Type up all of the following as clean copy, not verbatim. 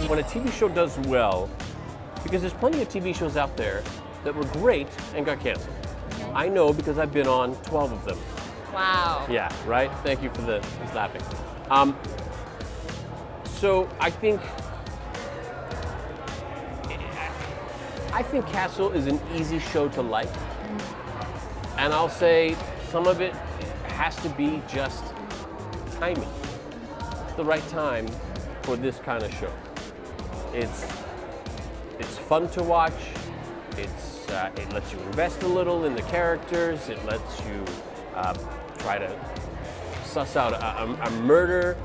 When a TV show does well, because there's plenty of TV shows out there that were great and got canceled. I know because I've been on 12 of them. Wow. Yeah, right? Thank you for he's laughing. So I think Castle is an easy show to like. And I'll say some of it has to be just timing. It's the right time for this kind of show. It's fun to watch. It lets you invest a little in the characters. It lets you try to suss out a murder.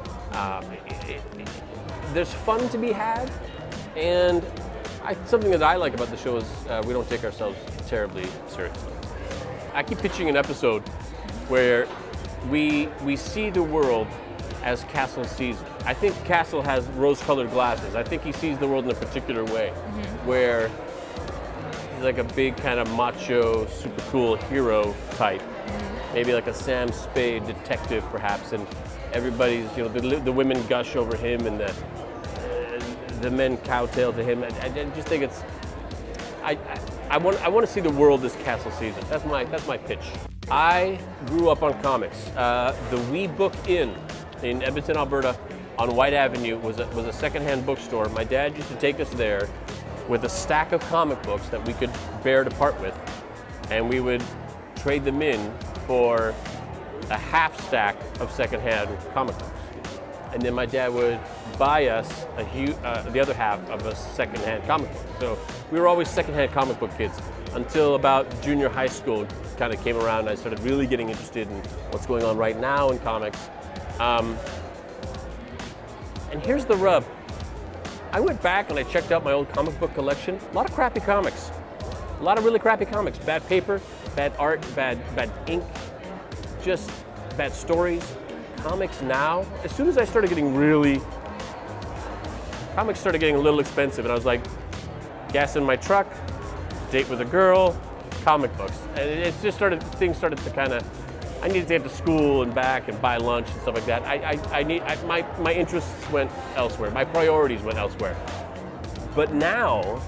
There's fun to be had, and something that I like about the show is we don't take ourselves terribly seriously. I keep pitching an episode where we see the world as Castle sees it. I think Castle has rose-colored glasses. I think he sees the world in a particular way, where he's like a big kind of macho, super cool hero type, maybe like a Sam Spade detective perhaps, and everybody's, the women gush over him and the men cowtail to him. I just think I want to see the world as Castle sees it. That's my pitch. I grew up on comics. The Wee Book Inn in Edmonton, Alberta, on White Avenue was a secondhand bookstore. My dad used to take us there with a stack of comic books that we could bear to part with, and we would trade them in for a half stack of secondhand comic books. And then my dad would buy us the other half of a secondhand comic book. So we were always secondhand comic book kids until about junior high school kind of came around and I started really getting interested in what's going on right now in comics. And here's the rub. I went back and I checked out my old comic book collection. A lot of crappy comics. A lot of really crappy comics. Bad paper, bad art, bad ink, just bad stories. Comics now, as soon as I started getting comics started getting a little expensive, and I was like, gas in my truck, date with a girl, comic books. And things started to kind of, I needed to get to school and back and buy lunch and stuff like that. My interests went elsewhere. My priorities went elsewhere. But now,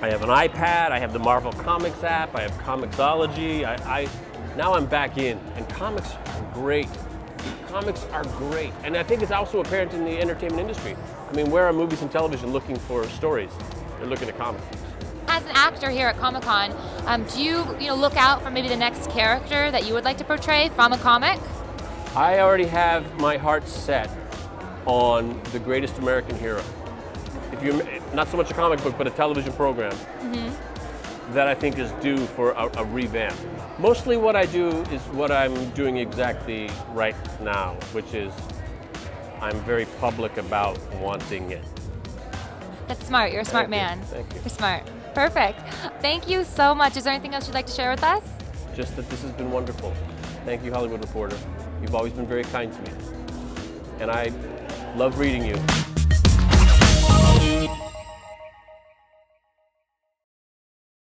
I have an iPad, I have the Marvel Comics app, I have Comixology. Now I'm back in, and comics are great. Comics are great. And I think it's also apparent in the entertainment industry. I mean, where are movies and television looking for stories? They're looking at comic books. As an actor here at Comic-Con, do you look out for maybe the next character that you would like to portray from a comic? I already have my heart set on the greatest American hero. Not so much a comic book, but a television program that I think is due for a revamp. Mostly what I do is what I'm doing exactly right now, which is I'm very public about wanting it. That's smart. You're a smart man. Thank you. You're smart. Perfect. Thank you so much. Is there anything else you'd like to share with us? Just that this has been wonderful. Thank you, Hollywood Reporter. You've always been very kind to me. And I love reading you.